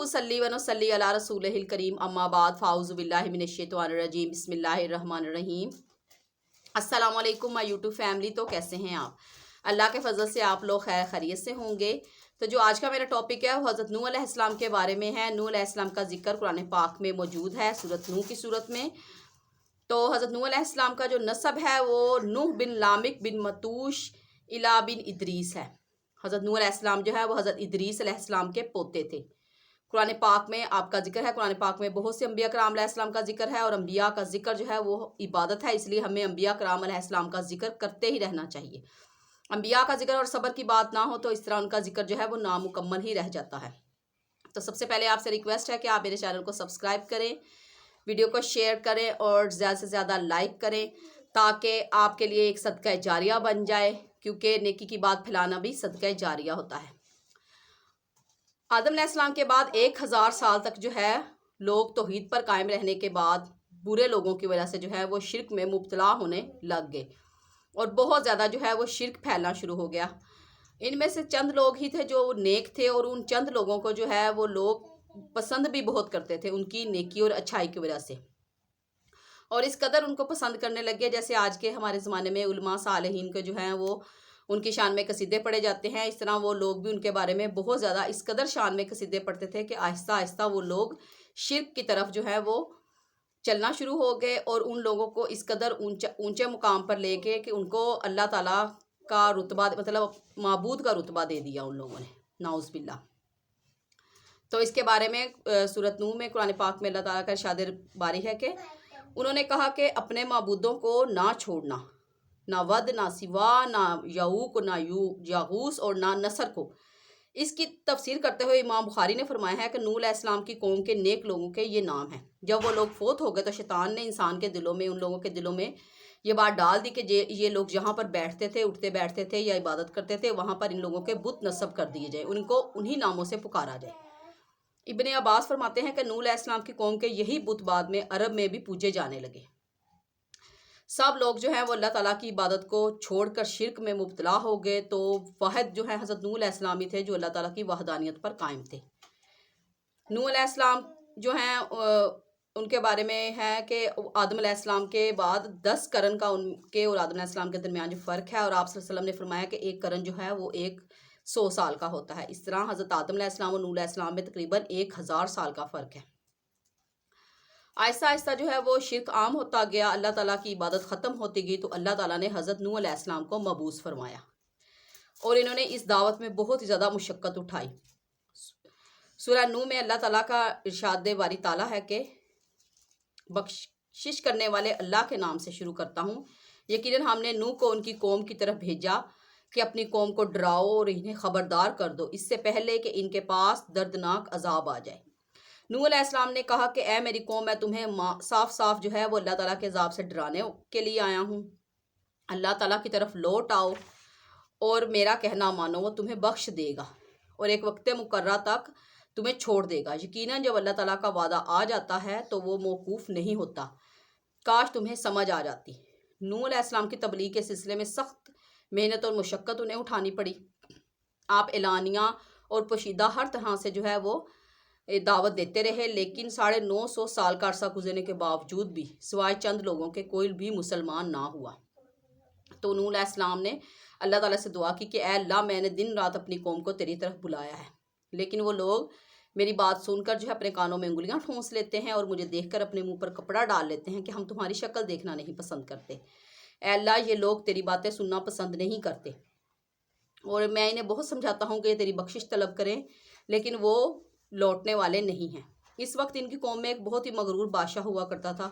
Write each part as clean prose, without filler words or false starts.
सल्ली व नसल्ली अला रसूलिहिल करीम अम्मा बाद फ़ाऊज़ु बिल्लाहि मिनश्शैतानिर रजीम बिस्मिल्लाहिर रहमानिर रहीम। अस्सलाम वालेकुम माय यूट्यूब फैमिली। तो कैसे हैं आप? अल्लाह के फजल से आप लोग खैर खैरियत से होंगे। तो जो आज का मेरा टॉपिक है वो हज़रत नूह अलैहिस्सलाम के बारे में है। नूह अलैहिस्सलाम का जिक्र कुरान पाक में मौजूद है सूरत नूह की सूरत में। तो हज़रत नूह अलैहिस्सलाम का जो नसब है वो नूह बिन लामिक बिन मतूश इला बिन इदरीस है। हज़रत नूह अलैहिस्सलाम जो है वो हज़रत इदरीस अलैहिस्सलाम के पोते थे। कुरान पाक में आपका जिक्र है, कुरान पाक में बहुत से अम्बिया कराम अलैहिस्सलाम का जिक्र है और अम्बिया का जिक्र जो है वो इबादत है, इसलिए हमें अम्बिया कराम अलैहिस्सलाम का जिक्र करते ही रहना चाहिए। अम्बिया का जिक्र और सब्र की बात ना हो तो इस तरह उनका जिक्र जो है वो नामुकम्मल ही रह जाता है। तो सबसे पहले आपसे रिक्वेस्ट है कि आप मेरे चैनल को सब्सक्राइब करें, वीडियो को शेयर करें और ज़्यादा से ज़्यादा लाइक करें ताकि आपके लिए एक सदका जारिया बन जाए, क्योंकि नेकी की बात फैलाना भी सदका जारिया होता है। आदम अलैहिस्सलाम के बाद 1000 साल तक जो है लोग तौहीद पर कायम रहने के बाद बुरे लोगों की वजह से जो है वो शिर्क में मुब्तला होने लग गए और बहुत ज़्यादा जो है वो शिर्क फैलना शुरू हो गया। इनमें से चंद लोग ही थे जो नेक थे और उन चंद लोगों को जो है वो लोग पसंद भी बहुत करते थे उनकी नेकी और अच्छाई की वजह से, और इस कदर उनको पसंद करने लगे जैसे आज के हमारे ज़माने में उलमा सालेहीन के जो हैं वो उनकी शान में कसीदे पढ़े जाते हैं। इस तरह वो लोग भी उनके बारे में बहुत ज़्यादा इस कदर शान में कसीदे पढ़ते थे कि आहिस्ता आहिस्ता वो लोग शिर्क की तरफ जो है वो चलना शुरू हो गए और उन लोगों को इस कदर ऊंचे मुकाम पर ले गए कि उनको अल्लाह ताला का रुतबा, मतलब माबूद का रुतबा दे दिया उन लोगों ने, नाउज़ बिल्लाह। तो इसके बारे में सूरत नूह में कुरान पाक में अल्लाह ताला का इरशाद बारी है कि उन्होंने कहा कि अपने माबूदों को ना छोड़ना, ना वद, ना सिवा, ना यऊक, ना यागूस और ना नसर को। इसकी तफसीर करते हुए इमाम बुखारी ने फरमाया है कि नूह अलैहिस्सलाम की कौम के नेक लोगों के ये नाम हैं। जब वो लोग फोत हो गए तो शैतान ने इंसान के दिलों में, उन लोगों के दिलों में ये बात डाल दी कि ये लोग जहाँ पर बैठते थे, उठते बैठते थे या इबादत करते थे, वहाँ पर इन लोगों के बुत नस्ब कर दिए जाए, उनको उन्हीं नामों से पुकारा जाए। इब्ने अब्बास फरमाते हैं कि नूह अलैहिस्सलाम की कौम के यही बुत बाद में अरब में भी पूजे जाने लगे। सब लोग जो हैं वो अल्लाह ताला की इबादत को छोड़कर शिर्क में मुब्तला हो गए। तो वाहिद जो है हज़रत नूह अलैहिस्सलाम ही थे जो अल्लाह ताला की वहदानियत पर कायम थे। नूह अलैहिस्सलाम जो हैं उनके बारे में है कि आदम अलैहिस्सलाम के बाद 10 करन का उनके और आदम अलैहिस्सलाम के दरमियान जो फ़र्क है, और आप सल्लल्लाहु अलैहि वसल्लम ने फरमाया कि एक करन जो है वो 100 साल का होता है। इस तरह हज़रत आदम अलैहिस्सलाम और नूह अलैहिस्सलाम में तकरीबन 1000 साल का फ़र्क है। आहिस्ता आहिस्ता जो है वो शिर्क आम होता गया, अल्लाह ताला की इबादत ख़त्म होती गई, तो अल्लाह ताला ने हज़रत नूह अलैहिस्सलाम को मबूस फरमाया और इन्होंने इस दावत में बहुत ही ज़्यादा मुशक्क़त उठाई। सूरह नूह में अल्लाह ताला का इरशाद बारी ताला है कि बख्शिश करने वाले अल्लाह के नाम से शुरू करता हूँ। यकीनन हमने नूह को उनकी कौम की तरफ भेजा कि अपनी कौम को डराओ और इन्हें ख़बरदार कर दो इससे पहले कि इनके पास दर्दनाक अजाब आ जाए। नूह अलैहिस्सलाम ने कहा कि ए मेरी कौम, मैं तुम्हें साफ साफ जो है वो अल्लाह ताला के अजाब से डराने के लिए आया हूँ। अल्लाह ताला की तरफ लौट आओ और मेरा कहना मानो, वो तुम्हें बख्श देगा और एक वक्त मुकर्रा तक तुम्हें छोड़ देगा। यकीनन जब अल्लाह ताला का वादा आ जाता है तो वो मौकूफ़ नहीं होता। काश तुम्हें समझ आ जाती। नूह अलैहिस्सलाम की तबलीग के सिलसिले में सख्त मेहनत और मुशक्क़त उन्हें उठानी पड़ी। आप एलानिया और पोशीदा हर तरह से जो है वो दावत देते रहे, लेकिन 950 साल का अरसा गुजरने के बावजूद भी सिवाय चंद लोगों के कोई भी मुसलमान ना हुआ। तो नूह अलैहिस्सलाम ने अल्लाह ताला से दुआ की कि ऐ अल्लाह, मैंने दिन रात अपनी कौम को तेरी तरफ बुलाया है, लेकिन वो लोग मेरी बात सुनकर जो है अपने कानों में उंगलियां ठूंस लेते हैं और मुझे देखकर अपने मुंह पर कपड़ा डाल लेते हैं कि हम तुम्हारी शक्ल देखना नहीं पसंद करते। ऐ अल्लाह, ये लोग तेरी बातें सुनना पसंद नहीं करते और मैं इन्हें बहुत समझाता हूँ कि तेरी बख्शिश तलब करें, लेकिन वो लौटने वाले नहीं हैं। इस वक्त इनकी कौम में एक बहुत ही मगरूर बादशाह हुआ करता था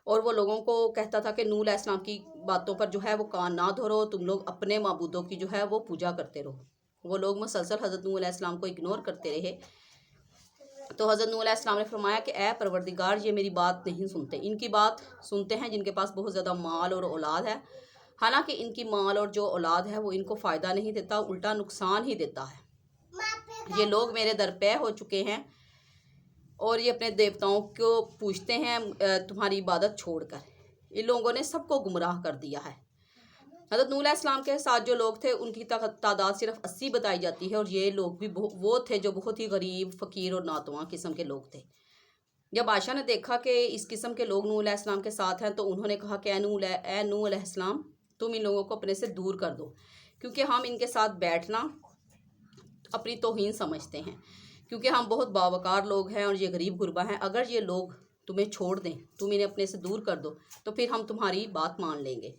और वो लोगों को कहता था कि नूह अलैहिस्सलाम की बातों पर जो है वो कान ना धरो, तुम लोग अपने माबूदों की जो है वो पूजा करते रहो। वो लोग मुसलसल हज़रत नूह अलैहिस्सलाम को इग्नोर करते रहे। तो हज़रत नूह अलैहिस्सलाम ने फरमाया कि ऐ परवरदिगार, ये मेरी बात नहीं सुनते। इनकी बात सुनते हैं जिनके पास बहुत ज़्यादा माल और औलाद है, हालांकि इनकी माल और जो औलाद है वो इनको फ़ायदा नहीं देता, उल्टा नुकसान ही देता है। ये लोग मेरे दर पे हो चुके हैं और ये अपने देवताओं को पूछते हैं तुम्हारी इबादत छोड़कर। इन लोगों ने सबको गुमराह कर दिया है। حضرت نوح علیہ السلام کے ساتھ جو لوگ تھے ان کی تعداد صرف 80 بتائی جاتی ہے، اور یہ لوگ بھی وہ تھے جو بہت ہی غریب، فقیر اور ناتواں قسم کے لوگ تھے۔ جب بادشاہ نے دیکھا کہ اس قسم کے لوگ نوح علیہ السلام کے ساتھ ہیں تو انہوں نے کہا کہ اے نوح علیہ السلام، تم ان لوگوں کو اپنے سے دور کر دو، کیونکہ ہم ان کے ساتھ بیٹھنا اپنی توہین سمجھتے ہیں، کیونکہ ہم بہت باوقار لوگ ہیں اور یہ غریب غربا ہیں۔ اگر یہ لوگ تمہیں چھوڑ دیں، تم انہیں اپنے سے دور کر دو، تو پھر ہم تمہاری بات مان لیں گے۔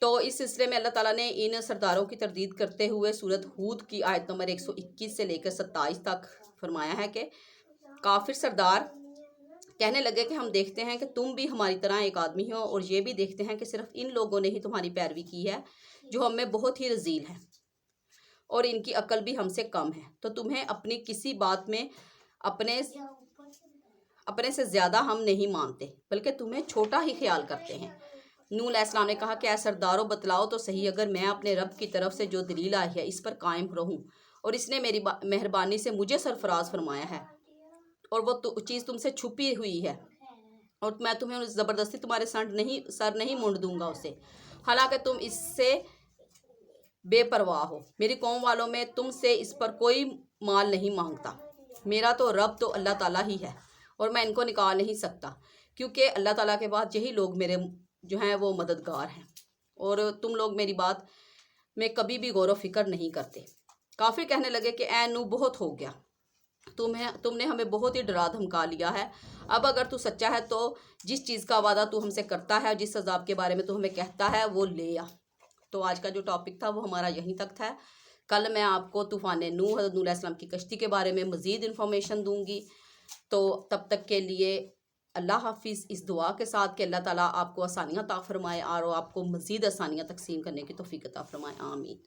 تو اس سلسلے میں اللہ تعالیٰ نے ان سرداروں کی تردید کرتے ہوئے سورۃ ہود کی آیت نمبر 121 سے لے کر 27 تک فرمایا ہے کہ کافر سردار کہنے لگے کہ ہم دیکھتے ہیں کہ تم بھی ہماری طرح ایک آدمی ہو، اور یہ بھی دیکھتے ہیں کہ صرف ان لوگوں نے ہی تمہاری پیروی کی ہے جو ہم میں بہت ہی رذیل ہیں، اور ان کی عقل بھی ہم سے کم ہے، تو تمہیں اپنی کسی بات میں اپنے سے زیادہ ہم نہیں مانتے، بلکہ تمہیں چھوٹا ہی خیال کرتے ہیں۔ نوح علیہ السلام نے کہا کہ اے سردارو، بتلاؤ تو صحیح، اگر میں اپنے رب کی طرف سے جو دلیل آئی ہے اس پر قائم رہوں، اور اس نے میری مہربانی سے مجھے سرفراز فرمایا ہے، اور وہ چیز تم سے چھپی ہوئی ہے، اور میں تمہیں زبردستی تمہارے سر نہیں مونڈ دوں گا اسے، حالانکہ تم اس سے بے پرواہ ہو۔ میری قوم والوں میں تم سے اس پر کوئی مال نہیں مانگتا، میرا تو رب تو اللہ تعالیٰ ہی ہے، اور میں ان کو نکال نہیں سکتا، کیونکہ اللہ تعالیٰ کے بعد یہی لوگ میرے جو ہیں وہ مددگار ہیں، اور تم لوگ میری بات میں کبھی بھی غور و فکر نہیں کرتے۔ کافر کہنے لگے کہ اے نوح، بہت ہو گیا، تم نے ہمیں بہت ہی ڈرا دھمکا لیا ہے، اب اگر تو سچا ہے تو جس چیز کا وعدہ تو ہم سے کرتا ہے، جس عذاب کے بارے میں تو ہمیں کہتا ہے، وہ لے آ۔ تو آج کا جو ٹاپک تھا وہ ہمارا یہیں تک تھا۔ کل میں آپ کو طوفان نوح، حضرت نوح علیہ السلام کی کشتی کے بارے میں مزید انفارمیشن دوں گی۔ تو تب تک کے لیے اللہ حافظ، اس دعا کے ساتھ کہ اللہ تعالیٰ آپ کو آسانیاں عطا فرمائے اور آپ کو مزید آسانیاں تقسیم کرنے کی توفیق عطا فرمائے، آمین۔